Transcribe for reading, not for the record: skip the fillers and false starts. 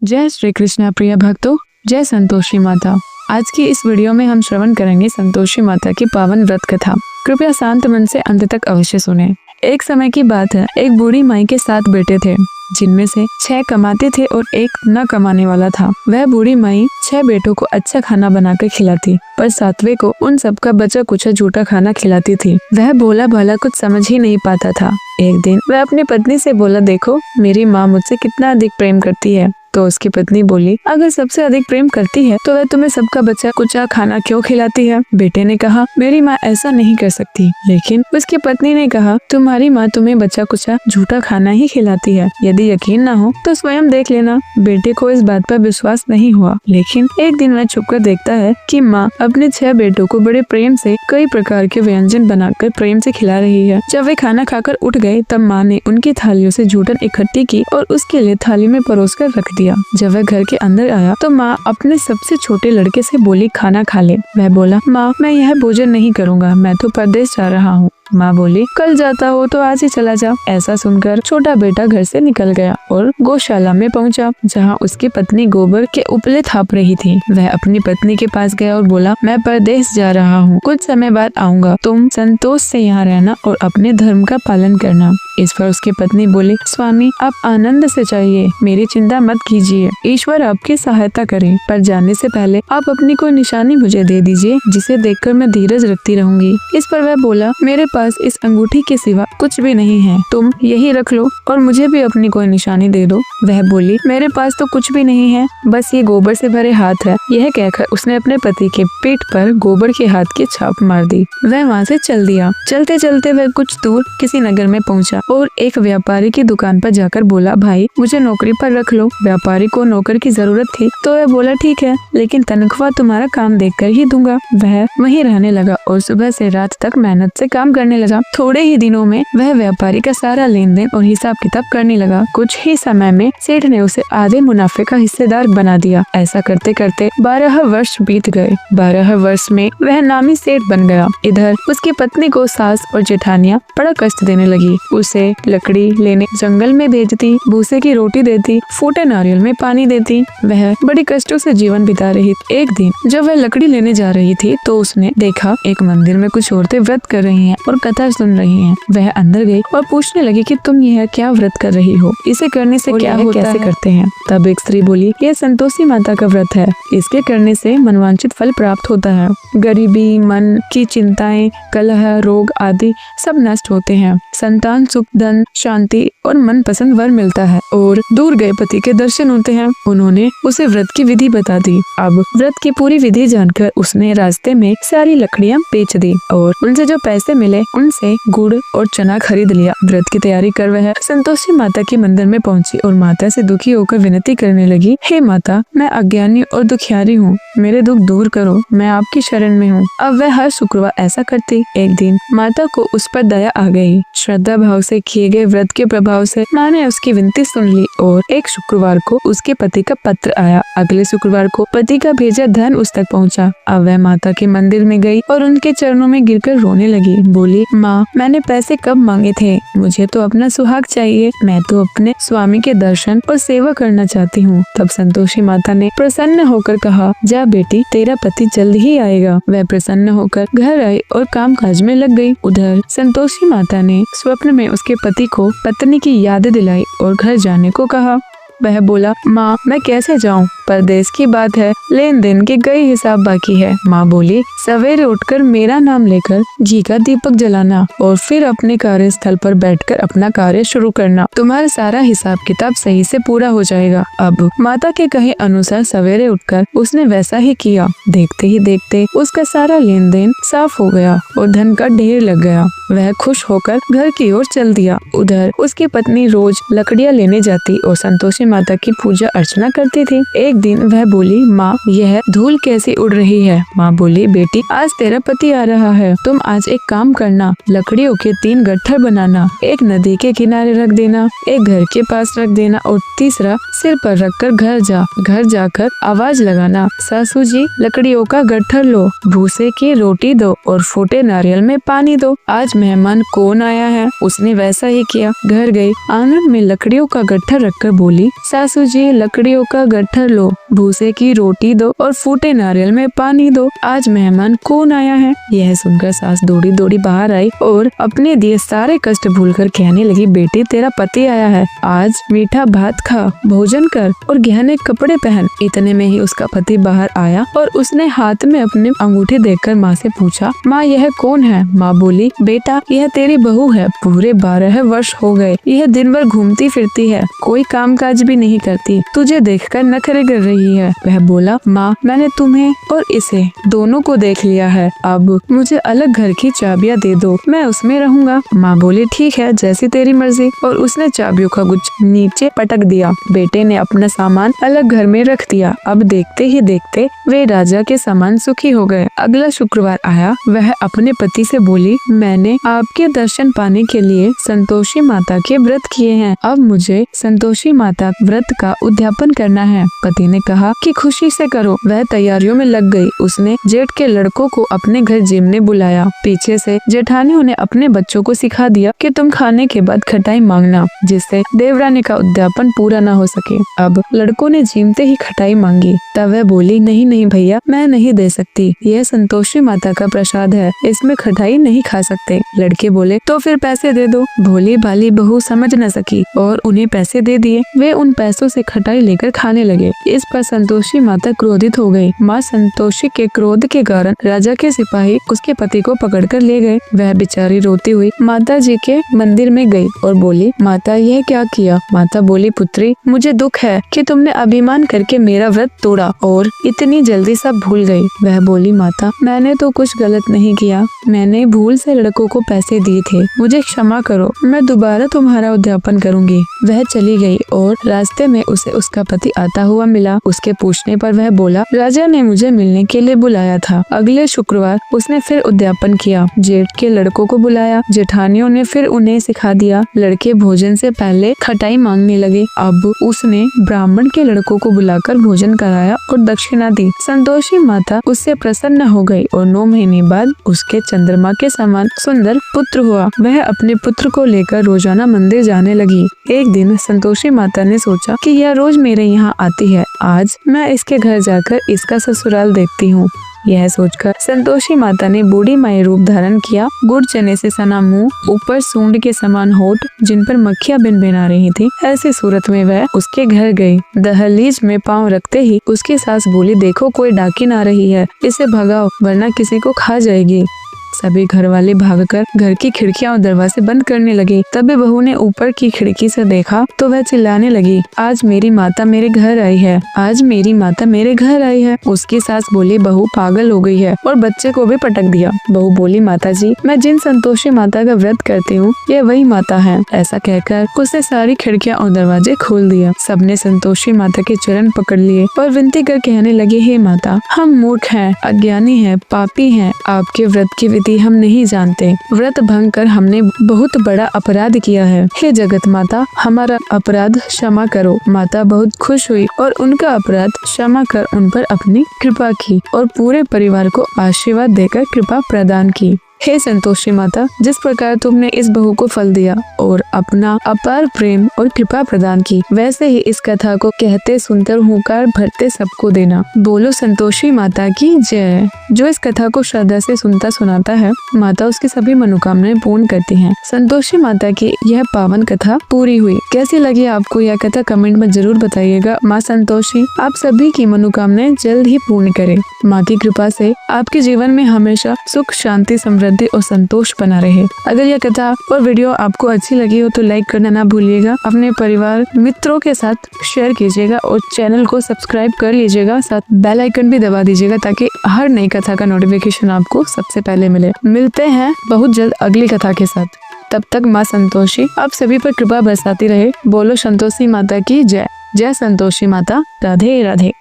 जय श्री कृष्ण प्रिय भक्तों, जय संतोषी माता। आज की इस वीडियो में हम श्रवण करेंगे संतोषी माता की पावन व्रत कथा। कृपया शांत मन से अंत तक अवश्य सुने। एक समय की बात है, एक बूढ़ी माई के 7 बेटे थे, जिनमें से 6 कमाते थे और एक न कमाने वाला था। वह बूढ़ी माई 6 बेटों को अच्छा खाना बनाकर खिलाती, पर 7वें को उन सबका बचा कुछ झूठा खाना खिलाती थी। वह भोला भाला कुछ समझ ही नहीं पाता था। एक दिन वह अपनी पत्नी से बोला, देखो मेरी माँ मुझसे कितना अधिक प्रेम करती है। तो उसकी पत्नी बोली, अगर सबसे अधिक प्रेम करती है तो वह तुम्हें सबका बचा कुचा खाना क्यों खिलाती है? बेटे ने कहा, मेरी माँ ऐसा नहीं कर सकती। लेकिन उसकी पत्नी ने कहा, तुम्हारी माँ तुम्हें बचा कुचा झूठा खाना ही खिलाती है। यदि यकीन ना हो तो स्वयं देख लेना। बेटे को इस बात पर विश्वास नहीं हुआ, लेकिन एक दिन वह छुपकर देखता है कि माँ अपने 6 बेटों को बड़े प्रेम से कई प्रकार के व्यंजन बनाकर प्रेम से खिला रही है। जब वे खाना खाकर उठ गए तब माँ ने उनकी थालियों से जूठन इकट्ठी की और उसके लिए थाली में परोसकर रख दिया। जब वह घर के अंदर आया तो माँ अपने सबसे छोटे लड़के से बोली, खाना खा ले। वह बोला, माँ मैं यह भोजन नहीं करूँगा, मैं तो परदेश जा रहा हूँ। माँ बोली, कल जाता हो तो आज ही चला जा। ऐसा सुनकर छोटा बेटा घर से निकल गया और गौशाला में पहुँचा, जहाँ उसकी पत्नी गोबर के उपले थाप रही थी। वह अपनी पत्नी के पास गया और बोला, मैं परदेश जा रहा हूँ, कुछ समय बाद आऊंगा। तुम संतोष से यहाँ रहना और अपने धर्म का पालन करना। इस पर उसकी पत्नी बोली, स्वामी आप आनंद से जाइए, मेरी चिंता मत कीजिए, ईश्वर आपकी सहायता करे। पर जाने से पहले आप अपनी कोई निशानी मुझे दे दीजिए, जिसे देखकर मैं धीरज रखती रहूंगी। इस पर वह बोला, मेरे पास इस अंगूठी के सिवा कुछ भी नहीं है, तुम यही रख लो और मुझे भी अपनी कोई निशानी दे दो। वह बोली, मेरे पास तो कुछ भी नहीं है, बस ये गोबर से भरे हाथ है। यह कहकर उसने अपने पति के पेट पर गोबर के हाथ की छाप मार दी। वह वहाँ से चल दिया। चलते चलते वह कुछ दूर किसी नगर में पहुँचा और एक व्यापारी की दुकान पर जाकर बोला, भाई मुझे नौकरी पर रख लो। व्यापारी को नौकर की जरूरत थी तो वह बोला, ठीक है, लेकिन तनख्वाह तुम्हारा काम देखकर ही दूंगा। वह वहीं रहने लगा और सुबह से रात तक मेहनत से काम करने लगा। थोड़े ही दिनों में वह व्यापारी का सारा लेन देन और हिसाब किताब करने लगा। कुछ ही समय में सेठ ने उसे आधे मुनाफे का हिस्सेदार बना दिया। ऐसा करते करते 12 वर्ष बीत गए। 12 वर्ष में वह नामी सेठ बन गया। इधर उसकी पत्नी को सास और जेठानियाँ बड़ा कष्ट देने लगी। उसे लकड़ी लेने जंगल में भेजती, भूसे की रोटी देती, फूटे नारियल में पानी देती। वह बड़ी कष्टों से जीवन बिता रही। एक दिन जब वह लकड़ी लेने जा रही थी तो उसने देखा एक मंदिर में कुछ औरतें व्रत कर रही हैं और कथा सुन रही हैं। वह अंदर गई और पूछने लगी कि तुम यह क्या व्रत कर रही हो, इसे करने से क्या होता है, कैसे करते हैं? तब एक स्त्री बोली, यह संतोषी माता का व्रत है, इसके करने से मनवांछित फल प्राप्त होता है। गरीबी, मन की चिंताएं, कलह, रोग आदि सब नष्ट होते हैं। संतान, सुख, धन, शांति और मन पसंद वर मिलता है और दूर गए पति के दर्शन होते हैं। उन्होंने उसे व्रत की विधि बता दी। अब व्रत की पूरी विधि जानकर उसने रास्ते में सारी लकड़ियां बेच दी और उनसे जो पैसे मिले उनसे गुड़ और चना खरीद लिया। व्रत की तैयारी कर वह संतोषी माता के मंदिर में पहुंची और माता से दुखी होकर विनती करने लगी, हे माता, मैं अज्ञानी और दुखियारी हूँ, मेरे दुख दूर करो, मैं आपकी शरण में हूँ। अब वह हर शुक्रवार ऐसा करती। एक दिन माता को उस पर दया आ गई। श्रद्धा भाव से किए गए व्रत के प्रभाव से माँ ने उसकी विनती सुन ली और एक शुक्रवार को उसके पति का पत्र आया। अगले शुक्रवार को पति का भेजा धन उस तक पहुँचा। अब वह माता के मंदिर में गई और उनके चरणों में गिरकर रोने लगी। बोली, माँ मैंने पैसे कब मांगे थे, मुझे तो अपना सुहाग चाहिए, मैं तो अपने स्वामी के दर्शन और सेवा करना चाहती हूँ। तब संतोषी माता ने प्रसन्न होकर कहा, जा बेटी, तेरा पति जल्द ही आएगा। वह प्रसन्न होकर घर आई और काम काज में लग गई। उधर संतोषी माता ने स्वप्न में उसके पति को पत्नी की याद दिलाई और घर जाने को कहा। वह बोला, माँ मैं कैसे जाऊँ, परदेश की बात है, लेन देन के कई हिसाब बाकी है। माँ बोली, सवेरे उठकर मेरा नाम लेकर घी का दीपक जलाना और फिर अपने कार्यस्थल पर बैठकर अपना कार्य शुरू करना, तुम्हारा सारा हिसाब किताब सही से पूरा हो जाएगा। अब माता के कहे अनुसार सवेरे उठकर उसने वैसा ही किया। देखते ही देखते उसका सारा लेन देन साफ हो गया और धन का ढेर लग गया। वह खुश होकर घर की ओर चल दिया। उधर उसकी पत्नी रोज लकड़ियाँ लेने जाती और संतोषी माता की पूजा अर्चना करती थी। एक एक दिन वह बोली, माँ यह धूल कैसी उड़ रही है। माँ बोली, बेटी आज तेरा पति आ रहा है, तुम आज एक काम करना, लकड़ियों के 3 गट्ठर बनाना, एक नदी के किनारे रख देना, एक घर के पास रख देना और तीसरा सिर पर रखकर घर जाकर आवाज लगाना, सासू जी लकड़ियों का गट्ठर लो, भूसे की रोटी दो और फूटे नारियल में पानी दो, आज मेहमान कौन आया है। उसने वैसा ही किया। घर गई, आंगन में लकड़ियों का गट्ठर रखकर बोली, सासू जी लकड़ियों का गट्ठर लो, भूसे की रोटी दो और फूटे नारियल में पानी दो, आज मेहमान कौन आया है। यह सुनकर सास दौड़ी दौड़ी बाहर आई और अपने दिए सारे कष्ट भूलकर कहने लगी, बेटी तेरा पति आया है, आज मीठा भात खा, भोजन कर और गहने कपड़े पहन। इतने में ही उसका पति बाहर आया और उसने हाथ में अपने अंगूठे देखकर माँ से पूछा, माँ यह कौन है। माँ बोली, बेटा यह तेरी बहू है, पूरे 12 वर्ष हो गए, यह दिन भर घूमती फिरती है, कोई काम काज भी नहीं करती, तुझे देखकर नखरे कर रही है। वह बोला, माँ मैंने तुम्हें और इसे दोनों को देख लिया है, अब मुझे अलग घर की चाबियाँ दे दो, मैं उसमें रहूंगा। माँ बोली, ठीक है जैसी तेरी मर्जी, और उसने चाबियों का गुच्छ नीचे पटक दिया। बेटे ने अपना सामान अलग घर में रख दिया। अब देखते ही देखते वे राजा के समान सुखी हो गए। अगला शुक्रवार आया, वह अपने पति से बोली, मैंने आपके दर्शन पाने के लिए संतोषी माता के व्रत किए हैं, अब मुझे संतोषी माता व्रत का उद्यापन करना है। पति ने कहा कि खुशी से करो। वह तैयारियों में लग गई। उसने जेठ के लड़कों को अपने घर जिमने बुलाया। पीछे से जेठानियों ने अपने बच्चों को सिखा दिया कि तुम खाने के बाद खटाई मांगना, जिससे देवरानी का उद्यापन पूरा न हो सके। अब लड़कों ने जीमते ही खटाई मांगी, तब वह बोली, नहीं नहीं भैया मैं नहीं दे सकती, यह संतोषी माता का प्रसाद है, इसमें खटाई नहीं खा सकते। लड़के बोले, तो फिर पैसे दे दो। भोली भाली बहू समझ न सकी और उन्हें पैसे दे दिए। वे उन पैसों से खटाई लेकर खाने लगे। इस पर संतोषी माता क्रोधित हो गई। माँ संतोषी के क्रोध के कारण राजा के सिपाही उसके पति को पकड़कर ले गए। वह बेचारी रोती हुई माता जी के मंदिर में गई और बोली, माता यह क्या किया। माता बोली, पुत्री मुझे दुख है कि तुमने अभिमान करके मेरा व्रत तोड़ा और इतनी जल्दी सब भूल गई। वह बोली, माता मैंने तो कुछ गलत नहीं किया, मैंने भूल से लड़कों को पैसे दिए थे, मुझे क्षमा करो, मैं दोबारा तुम्हारा उद्यापन करूंगी। वह चली गई और रास्ते में उसे उसका पति आता हुआ मिला। उसके पूछने पर वह बोला, राजा ने मुझे मिलने के लिए बुलाया था। अगले शुक्रवार उसने फिर उद्यापन किया। जेठ के लड़कों को बुलाया। जेठानियों ने फिर उन्हें सिखा दिया। लड़के भोजन से पहले खटाई मांगने लगे। अब उसने ब्राह्मण के लड़कों को बुलाकर भोजन कराया और दक्षिणा दी। संतोषी माता उससे प्रसन्न हो गई और 9 महीने बाद उसके चंद्रमा के समान सुंदर पुत्र हुआ। वह अपने पुत्र को लेकर रोजाना मंदिर जाने लगी। एक दिन संतोषी माता ने सोचा कि यह रोज मेरे यहाँ आती है, आज मैं इसके घर जाकर इसका ससुराल देखती हूँ। यह सोचकर संतोषी माता ने बूढ़ी माई रूप धारण किया। गुड़ चने से सना मुंह, ऊपर सूंड के समान होठ, जिन पर मक्खियां भिनभिना रही थी। ऐसी सूरत में वह उसके घर गई। दहलीज में पांव रखते ही उसकी सास बोली, देखो कोई डाकिन आ रही है, इसे भगाओ वरना किसी को खा जाएगी। सभी घर वाले भागकर घर की खिड़कियां और दरवाजे बंद करने लगे। तभी बहू ने ऊपर की खिड़की से देखा तो वह चिल्लाने लगी, आज मेरी माता मेरे घर आई है, आज मेरी माता मेरे घर आई है। उसकी सास बोली, बहू पागल हो गई है और बच्चे को भी पटक दिया। बहू बोली, माता जी मैं जिन संतोषी माता का व्रत करती हूँ यह वही माता है। ऐसा कहकर उसने सारी खिड़कियां और दरवाजे खोल दिए। सबने संतोषी माता के चरण पकड़ लिए और विनती कर कहने लगे, हे माता हम मूर्ख हैं, अज्ञानी हैं, पापी हैं, आपके व्रत की विधि हम नहीं जानते, व्रत भंग कर हमने बहुत बड़ा अपराध किया है। हे जगत माता हमारा अपराध क्षमा करो। माता बहुत खुश हुई और उनका अपराध क्षमा कर उन पर अपनी कृपा की और पूरे परिवार को आशीर्वाद देकर कृपा प्रदान की। हे संतोषी माता, जिस प्रकार तुमने इस बहू को फल दिया और अपना अपार प्रेम और कृपा प्रदान की, वैसे ही इस कथा को कहते सुनकर हुंकार भरते सबको देना। बोलो संतोषी माता की जय। जो इस कथा को श्रद्धा से सुनता सुनाता है, माता उसकी सभी मनोकामनाएं पूर्ण करती हैं। संतोषी माता की यह पावन कथा पूरी हुई। कैसी लगी आपको यह कथा कमेंट में जरूर बताइएगा। माँ संतोषी आप सभी की मनोकामनाएं जल्द ही पूर्ण करे। माँ की कृपा से आपके जीवन में हमेशा सुख, शांति, समृद्धि और संतोष बना रहे। अगर यह कथा और वीडियो आपको अच्छी लगी हो तो लाइक करना ना भूलिएगा। अपने परिवार मित्रों के साथ शेयर कीजिएगा और चैनल को सब्सक्राइब कर लीजिएगा। साथ बेल आइकन भी दबा दीजिएगा ताकि हर नई कथा का नोटिफिकेशन आपको सबसे पहले मिले। मिलते हैं बहुत जल्द अगली कथा के साथ। तब तक माँ संतोषी आप सभी पर कृपा बरसाती रहे। बोलो संतोषी माता की जय। जय संतोषी माता। राधे राधे।